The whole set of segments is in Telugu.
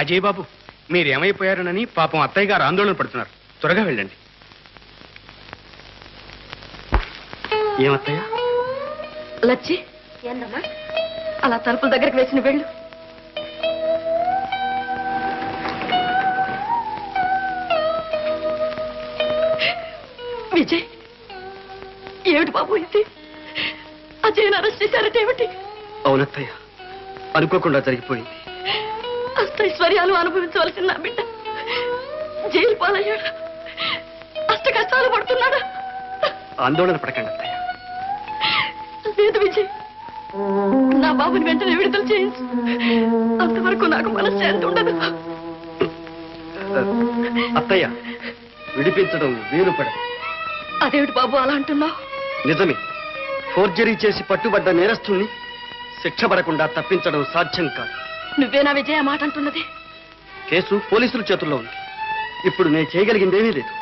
అజయ్ బాబు, మీరేమైపోయారనని పాపం అత్తయ్య గారు ఆందోళన పడుతున్నారు. త్వరగా వెళ్ళండి. ఏమత్తయ్య? లచ్చి, అలా తలుపుల దగ్గరికి వేసిన వెళ్ళు. విజయ్, ఏమిటి బాబు ఇది? అజయ్ని అరెస్ట్ చేశారటేమిటి? అవునత్తయ్య, అనుకోకుండా జరిగిపోయింది. అష్టైశ్వర్యాలు అనుభవించవలసిన నా బిడ్డ జైలు పాలయ్యాడా? అష్ట కష్టాలు పడుతున్నాడా? ఆందోళన పడకండి అత్తయ్య. లేదు విజయ్, నా బాబుని వెంటనే విడుదల చేయించు. అంతవరకు నాకు మనశ్శాంతి ఉండదు. అత్తయ్య, విడిపించడం వీలు పడదు. అదేమిటి బాబు అలా అంటున్నావు? నిజమే, ఫోర్జరీ చేసి పట్టుబడ్డ నేరస్తుల్ని శిక్ష పడకుండా తప్పించడం సాధ్యం కాదు. నువ్వేనా విజయ్ మాట అంటున్నది? కేసు పోలీసుల చేతుల్లో ఉంది. ఇప్పుడు నేను చేయగలిగిందేమీ లేదు.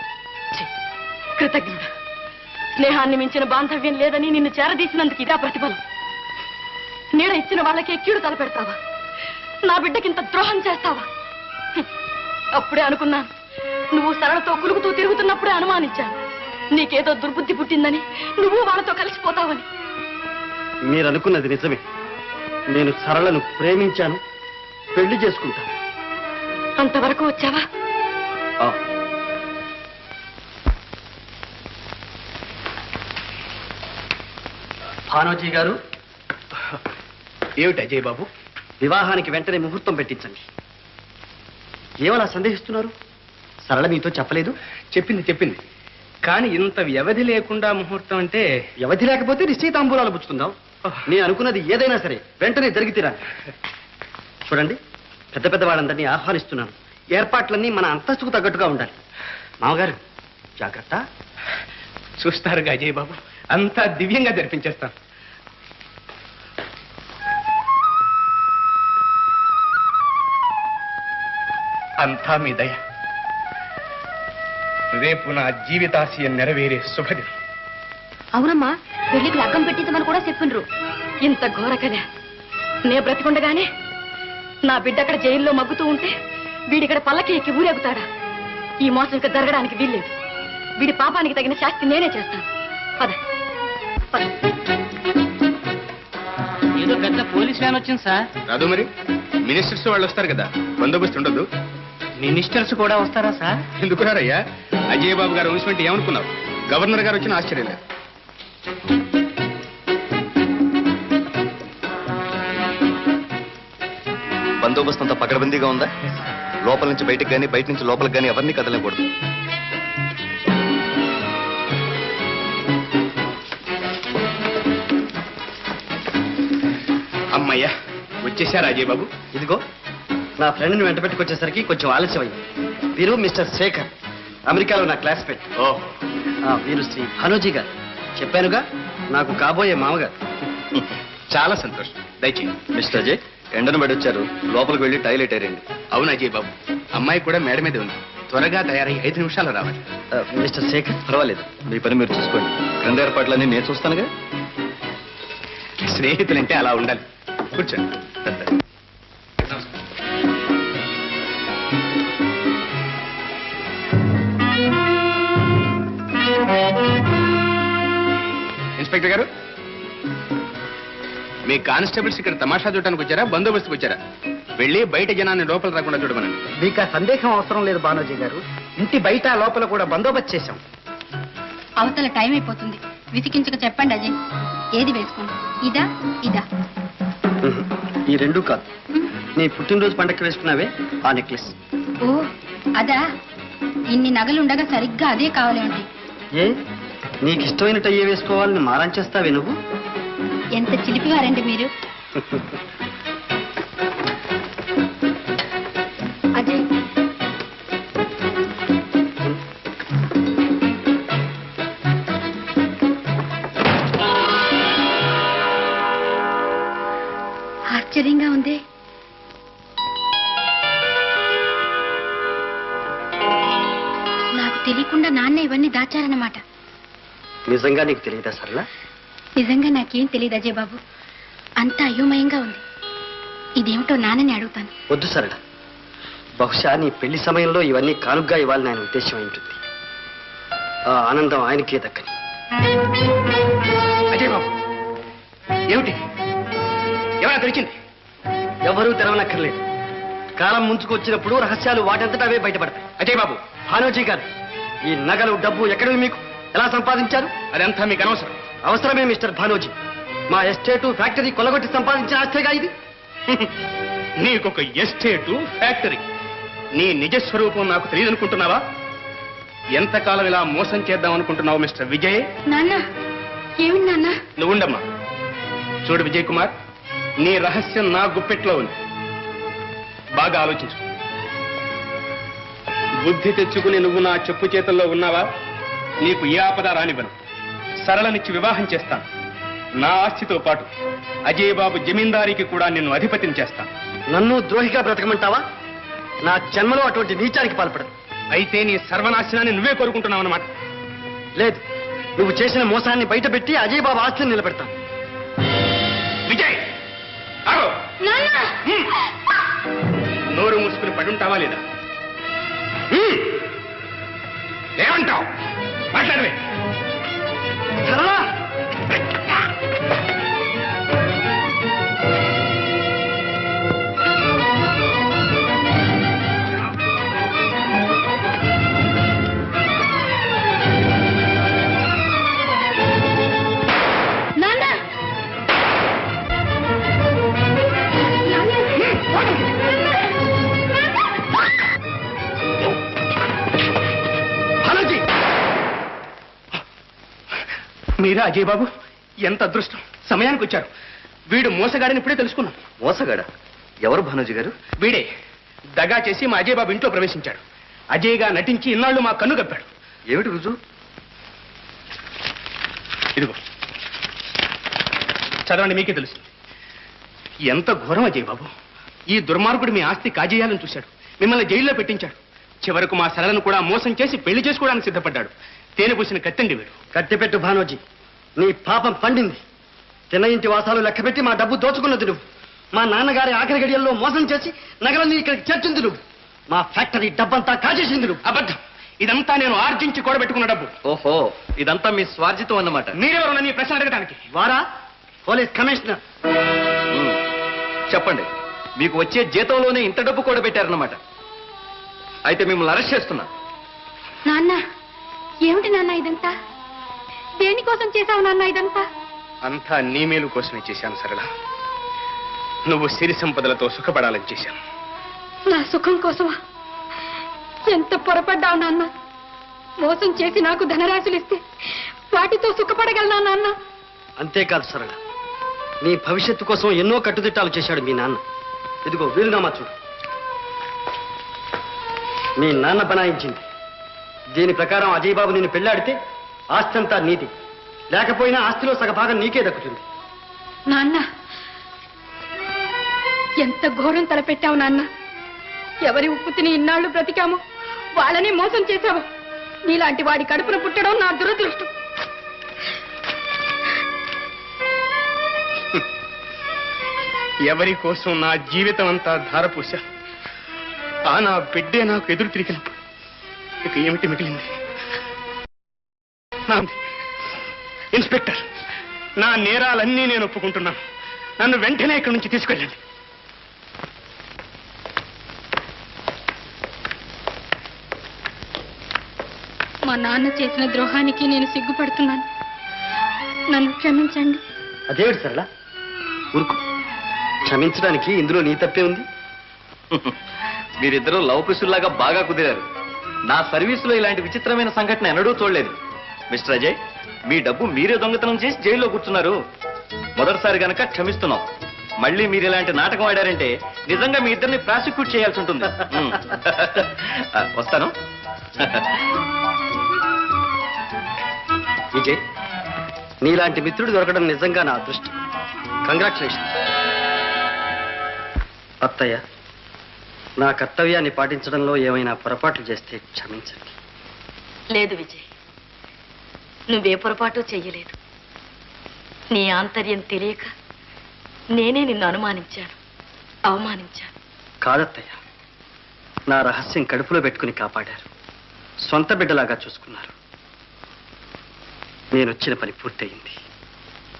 కృతజ్ఞుడు. స్నేహాన్ని మించిన బాంధవ్యం లేదని నిన్ను చేరదీసినందుకు ఇదా ప్రతిఫలం? నీడ ఇచ్చిన వాళ్ళకే కీడు తలపెడతావా? నా బిడ్డకింత ద్రోహం చేస్తావా? అప్పుడే అనుకున్నాను. నువ్వు సరళతో కులుగుతూ తిరుగుతున్నప్పుడే అనుమానించాను. నీకేదో దుర్బుద్ధి పుట్టిందని, నువ్వు వాళ్ళతో కలిసిపోతావని. మీరు అనుకున్నది నిజమే. నేను సరళను ప్రేమించాను, పెళ్లి చేసుకుంటాను. అంతవరకు వచ్చావా? భానోజీ గారు. ఏమిటి అజయ్ బాబు? వివాహానికి వెంటనే ముహూర్తం పెట్టించండి. ఏమలా సందేహిస్తున్నారు? సరళ మీతో చెప్పలేదు? చెప్పింది. కానీ ఇంత వ్యవధి లేకుండా ముహూర్తం అంటే? వ్యవధి లేకపోతే నిశ్చయితాంబూలాలు పుచ్చుకుందాం. నేను అనుకున్నది ఏదైనా సరే వెంటనే జరిగితేరా. చూడండి, పెద్ద పెద్ద వాళ్ళందరినీ ఆహ్వానిస్తున్నాను. ఏర్పాట్లన్నీ మన అంతస్తుకు తగ్గట్టుగా ఉండాలి. మామగారు జాగ్రత్త. చూస్తారుగా అజయ్ బాబు, అంతా దివ్యంగా జరిపించేస్తాను. అంతా మీ దయ. రేపు నా జీవితాశయం నెరవేరే శుభదినం. అవునమ్మా, పెళ్లికి లగ్గం పెట్టించమని కూడా చెప్పిండ్రు. ఇంత ఘోర కదా. నే బ్రతికుండగానే నా బిడ్డ అక్కడ జైల్లో మగ్గుతూ ఉంటే వీడిక్కడ పల్లకి ఎక్కి ఊరేగుతాడా? ఈ మోసం ఇక జరగడానికి వీల్లేదు. వీడి పాపానికి తగిన శాస్తి నేనే చేస్తాను. పద. ఏదో పెద్ద పోలీస్ వ్యాన్ వచ్చింది సార్. రాదు మరి, మినిస్టర్స్ వాళ్ళు వస్తారు కదా, బందోబస్తు ఉండదు? మినిస్టర్స్ కూడా వస్తారా సార్? ఎందుకున్నారయ్యా? అజయ్ బాబు గారు వంశం అంటే ఏమనుకున్నావు? గవర్నర్ గారు వచ్చిన ఆశ్చర్యం లేదు. బందోబస్తు అంతా పకడ్బందీగా ఉందా? లోపల నుంచి బయటకు కానీ బయట నుంచి లోపలికి కానీ ఎవరిని కదలకూడదు. అమ్మయ్యా, వచ్చేసారా అజయ్ బాబు? ఇదిగో, నా ఫ్రెండ్ని వెంట పెట్టుకొచ్చేసరికి కొంచెం ఆలస్యం అయింది. వీరు మిస్టర్ శేఖర్, అమెరికాలో నా క్లాస్మేట్. వీరు శ్రీ భానోజీ గారు. చెప్పానుగా, నాకు కాబోయే మామగారు. చాలా సంతోషం. దయచేయండి. మిస్టర్ అజయ్, ఎండను బడి వచ్చారు, లోపలికి వెళ్ళి టాయిలెట్ ఏరండి. అవును అజయ్ బాబు, అమ్మాయి కూడా మేడ మీద ఉంది. త్వరగా తయారై 5 నిమిషాలు రావాలి. మిస్టర్ శేఖర్, పర్వాలేదు, మీ పని మీరు చూసుకోండి. క్రింద ఏర్పాట్లన్నీ నేను చూస్తానుగా. స్నేహితులంటే అలా ఉండాలి. కూర్చోండి. ఇన్స్పెక్టర్ గారు, మీ కానిస్టేబుల్స్ ఇక్కడ తమాషా చూడటానికి వచ్చారా, బందోబస్తుకు వచ్చారా? వెళ్ళి బయట జనాన్ని లోపల రాకుండా చూడమనండి. మీకు ఆ సందేహం అవసరం లేదు భానోజీ గారు. ఇంటి బయట లోపల కూడా బందోబస్తు చేశాం. అవతల టైం అయిపోతుంది. విసికించక చెప్పండి అజయ్, ఏది వేసుకోండి? ఇదా ఇదా? ఈ రెండు కాదు, నీ పుట్టినరోజు పండగకి వేసుకున్నావే ఆ నెక్లెస్. ఓ అదా? ఇన్ని నగలుండగా సరిగ్గా అదే కావాలేంటి? ఏ, నీకు ఇష్టమైనట్టు అయ్యే వేసుకోవాలని మారం చేస్తావే నువ్వు? ఎంత చిలిపివారండి మీరు. అజయ్, ఆశ్చర్యంగా ఉంది. నాకు తెలియకుండా నాన్న ఇవన్నీ దాచారన్నమాట. నిజంగా నీకు తెలియదా సరళ? నిజంగా నాకేం తెలియదు అజయ్ బాబు, అంతా అయోమయంగా ఉంది. ఇదేమిటో నాన్నని అడుగుతాను. వద్దు సరళ, బహుశా నీ పెళ్లి సమయంలో ఇవన్నీ కానుగ్గా ఇవ్వాలని ఆయన ఉద్దేశం ఉంటుంది. ఆ ఆనందం ఆయనకే దక్కని. అజయ్ బాబు, ఏమిటి? ఎవరా తెరిచింది? ఎవరూ తెరవనక్కర్లేదు. కాలం ముంచుకొచ్చినప్పుడు రహస్యాలు వాటంతటా అవే బయటపడతాయి. అజయ్ బాబు, భానోజీ గారు, ఈ నగలు డబ్బు ఎక్కడివి? మీకు ఎలా సంపాదించారు? అదంతా మీకు అనవసరం. అవసరమే మిస్టర్ భానోజీ. మా ఎస్టేటు ఫ్యాక్టరీ కొల్లగొట్టి సంపాదించిన ఆస్తేగా ఇది. నీకొక ఎస్టేటు ఫ్యాక్టరీ, నీ నిజస్వరూపం నాకు తెలియదనుకుంటున్నావా? ఎంతకాలం ఇలా మోసం చేద్దాం అనుకుంటున్నావు మిస్టర్ విజయ్? నాన్న, ఏమిటి నాన్న? నువ్వుండమ్మా. చూడు విజయ్ కుమార్, నీ రహస్యం నా గుప్పెట్లో ఉంది. బాగా ఆలోచించు. బుద్ధి తెచ్చుకుని నువ్వు నా చెప్పు చేతుల్లో ఉన్నావా, నీకు ఏ ఆపద రానివ్వను. సరళనిచ్చి వివాహం చేస్తాను. నా ఆస్తితో పాటు అజయ్ బాబు జమీందారికి కూడా నిన్ను అధిపతిని చేస్తాను. నన్ను ద్రోహిగా బ్రతకమంటావా? నా జన్మలో అటువంటి నీచానికి పాల్పడదు. అయితే నీ సర్వనాశనాన్ని నువ్వే కోరుకుంటున్నావు అన్నమాట. లేదు, నువ్వు చేసిన మోసాన్ని బయటపెట్టి అజయ్ బాబు ఆస్తిని నిలబెడతాను. విజయ్, ఆగో. నాన్న! నోరు మూసుకుని పడుంటావా లేదా? ఏమంటావు? మాట్లాడవే. సరళా! మీరా అజయ్ బాబు? ఎంత అదృష్టం, సమయానికి వచ్చారు. వీడు మోసగాడని ఇప్పుడే తెలుసుకున్నాం. మోసగాడ? ఎవరు భానోజీ గారు? వీడే దగా చేసి మా అజయ్ బాబు ఇంట్లో ప్రవేశించాడు. అజయ్గా నటించి ఇన్నాళ్ళు మా కన్ను గప్పాడు. ఏమిటి రుజువు? ఇదిగో చదవండి, మీకే తెలుస్తుంది. ఎంత ఘోరం అజయ్ బాబు! ఈ దుర్మార్గుడు మీ ఆస్తి కాజేయాలని చూశాడు. మిమ్మల్ని జైల్లో పెట్టించాడు. చివరకు మా సరళను కూడా మోసం చేసి పెళ్లి చేసుకోవడానికి సిద్ధపడ్డాడు. తేనె పూసిన కత్తండి వీడు. కట్టిపెట్టు భానోజీ, నీ పాపం పండింది. తిన్న ఇంటి వాసాలు లెక్కపెట్టి మా డబ్బు దోచుకున్నది నువ్వు. మా నాన్నగారి ఆఖరి గడియల్లో మోసం చేసి నగలన్నీ ఇక్కడికి చేర్చింది నువ్వు. మా ఫ్యాక్టరీ డబ్బంతా కాజేసింది నువ్వు. అబద్ధం. ఇదంతా నేను ఆర్జించి కూడబెట్టుకున్న డబ్బు. ఓహో, ఇదంతా మీ స్వార్జితం అన్నమాట. మీరెవరు నన్ను ఈ ప్రశ్న అడగడానికి? వారా పోలీస్ కమిషనర్. చెప్పండి, మీకు వచ్చే జీతంలోనే ఇంత డబ్బు కూడా పెట్టారన్నమాట. అయితే మిమ్మల్ని అరెస్ట్ చేస్తున్నా. నాన్న, ఏమిటి నాన్న ఇదంతా? దేనికోసం చేశావు నాన్న ఇదంతా? అంతా నీ మేలు కోసమే చేశాను సరళ. నువ్వు సిరి సంపదలతో సుఖపడాలని చేశాను. నా సుఖం కోసమా? ఎంత పొరపడ్డావు నాన్న. మోసం చేసి నాకు ధనరాశులు ఇస్తే వాటితో సుఖపడగలనా నాన్న? అంతేకాదు సరళ, నీ భవిష్యత్తు కోసం ఎన్నో కట్టుదిట్టాలు చేశాడు మీ నాన్న. ఇదిగో వీలునామా చూడు. మీ నాన్న బనాయించింది. దీని ప్రకారం అజయ్ బాబు నిన్ను పెళ్లాడితే ఆస్తి అంతా నీది, లేకపోయినా ఆస్తిలో సగభాగం నీకే దక్కుతుంది. నాన్న, ఎంత ఘోరం తలపెట్టావు నాన్న. ఎవరి ఉప్పు తిని ఇన్నాళ్ళు బ్రతికామో వాళ్ళని మోసం చేశావు. నీలాంటి వాడి కడుపున పుట్టడం నా దురదృష్టం. ఎవరి కోసం నా జీవితం అంతా ధారపోశా. ఆ నా బిడ్డే నాకు ఎదురు తిరిగినప్పుడు ఇక ఏమిటి మిగిలింది? ఇన్స్పెక్టర్, నా నేరాలన్నీ నేను ఒప్పుకుంటున్నాను. నన్ను వెంటనే ఇక్కడి నుంచి తీసుకెళ్ళండి. మా నాన్న చేసిన ద్రోహానికి నేను సిగ్గుపడుతున్నాను. నన్ను క్షమించండి. అదేమిటి సరళ, ఊరుకు. క్షమించడానికి ఇందులో నీ తప్పే ఉంది. మీరిద్దరూ లవ్ కుశుల్లాగా బాగా కుదిరారు. నా సర్వీసులో ఇలాంటి విచిత్రమైన సంఘటన ఎన్నడూ చూడలేదు. మిస్టర్ అజయ్, మీ డబ్బు మీరే దొంగతనం చేసి జైల్లో కూర్చున్నారు. మొదటిసారి గనక క్షమిస్తున్నాం. మళ్ళీ మీరు ఇలాంటి నాటకం ఆడారంటే నిజంగా మీ ఇద్దరిని ప్రాసిక్యూట్ చేయాల్సి ఉంటుంది. వస్తాను. విజయ్, నీలాంటి మిత్రుడు దొరకడం నిజంగా నా అదృష్టం. కంగ్రాచులేషన్. అత్తయ్య, నా కర్తవ్యాన్ని పాటించడంలో ఏమైనా పొరపాట్లు చేస్తే క్షమించండి. లేదు విజయ్, నువ్వే పొరపాటు చెయ్యలేదు. నీ ఆంతర్యం తెలియక నేనే నిన్ను అనుమానించాను, అవమానించాను. కాదత్తయ్య, నా రహస్యం కడుపులో పెట్టుకుని కాపాడారు. సొంత బిడ్డలాగా చూసుకున్నారు. నేను వచ్చిన పని పూర్తయింది.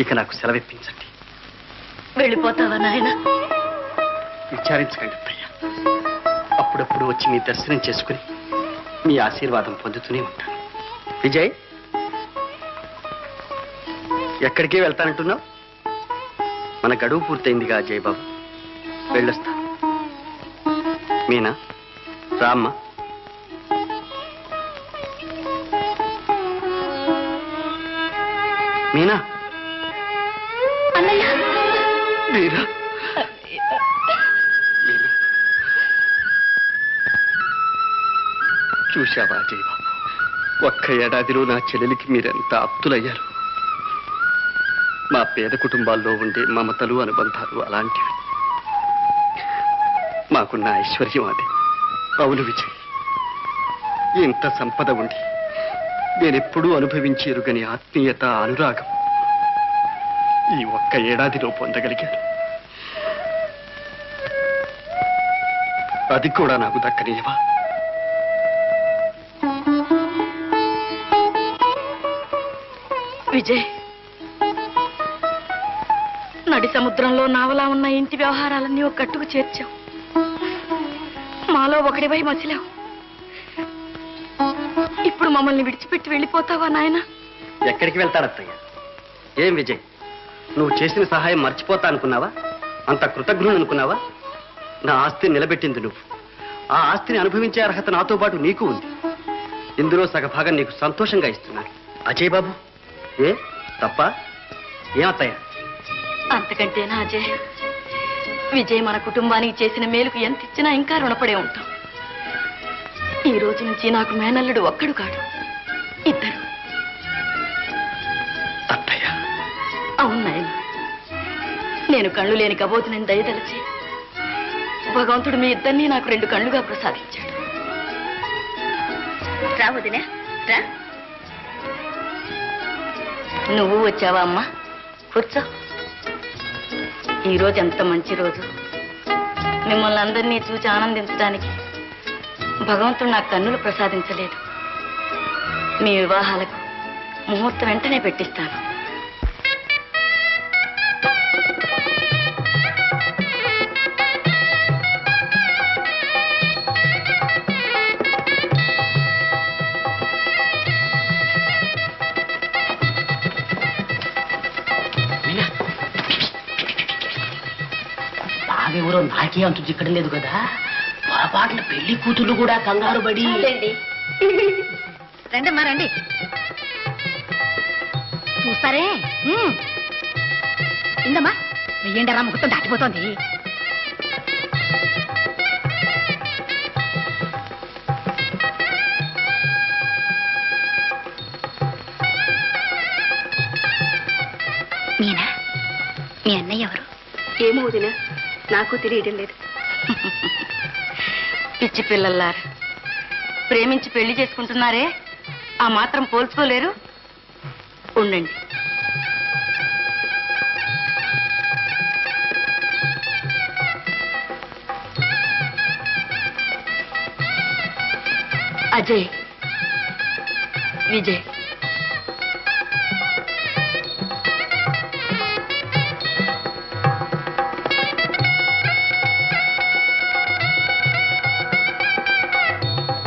ఇక నాకు సెలవిప్పించండి. వెళ్ళిపోతావా నాయన? విచారించకండి అత్తయ్య. అప్పుడప్పుడు వచ్చి మీ దర్శనం చేసుకుని మీ ఆశీర్వాదం పొందుతూనే ఉంటాను. విజయ్, ఎక్కడికి వెళ్తానంటున్నావు? మన గడువు పూర్తయిందిగా అజయ్ బాబు. వెళ్ళొస్తా. మీనా, రామ్మ. మీనా, అన్నయ్య, మీరా, మీనా. చూశావా అజయ్ బాబు, ఒక్క ఏడాదిలో నా చెల్లెలికి మీరెంత ఆప్తులయ్యారు. మా పేద కుటుంబాల్లో ఉండే మమతలు అనుబంధాలు అలాంటివి. మాకున్న ఐశ్వర్యం అదే. అవును విజయ్, ఇంత సంపద ఉండి నేనెప్పుడూ అనుభవించి ఎరుగని ఆత్మీయత, అనురాగం ఈ ఒక్క ఏడాదిలో పొందగలిగాను. అది కూడా నాకు దక్కనివా? విజయ్, నడి సముద్రంలో నావలా ఉన్న ఇంటి వ్యవహారాలన్నీ ఒక కట్టుకు చేర్చావు. మాలో ఒకడివై మసిలావు. ఇప్పుడు మమ్మల్ని విడిచిపెట్టి వెళ్ళిపోతావా నాయన? ఎక్కడికి వెళ్తాడత్తయ్య? ఏం విజయ్, నువ్వు చేసిన సహాయం మర్చిపోతా అనుకున్నావా? అంత కృతజ్ఞుడు అనుకున్నావా? నా ఆస్తిని నిలబెట్టింది నువ్వు. ఆ ఆస్తిని అనుభవించే అర్హత నాతో పాటు నీకు ఉంది. ఇందులో సగభాగం నీకు సంతోషంగా ఇస్తున్నాను. అజయ్ బాబు, ఏ తప్ప? ఏమత్తయ్య? అంతకంటేనా అజయ్? విజయ్ మన కుటుంబానికి చేసిన మేలుకు ఎంత ఇచ్చినా ఇంకా రుణపడే ఉంటాం. ఈ రోజు నుంచి నాకు మేనల్లుడు ఒక్కడు కాడు, ఇద్దరు. అత్తయ్య. అవును నాయన, నేను కళ్ళు లేని కబోతుని దయదలిచి భగవంతుడు మీ ఇద్దరినీ నాకు 2 కళ్ళుగా ప్రసాదించాడు. రా వదినా, రా. నువ్వు వచ్చావా అమ్మా? కూర్చో. ఈరోజు ఎంత మంచి రోజు. మిమ్మల్ని అందరినీ చూసి ఆనందించడానికి భగవంతుడు నాకు కన్నులు ప్రసాదించలేదు. మీ వివాహాలకు ముహూర్తం వెంటనే పెట్టిస్తాను. బావెవరో నాకే అంతు చిక్కడం లేదు కదా. పొరపాటున పెళ్లి కూతుళ్ళు కూడా కంగారు పడి. రండమ్మా రండి, చూస్తారే. ఇందమ్మా వెయ్యండరా, ముహూర్తం దాటిపోతోంది. మీనా, మీ అన్నయ్య ఎవరు? ఏమో వదినా, నాకు తెలియడం లేదు. పిచ్చి పిల్లల్లారా, ప్రేమించి పెళ్లి చేసుకుంటున్నారే, ఆ మాత్రం పోల్చుకోలేరు? ఉండండి. అజయ్, విజయ్,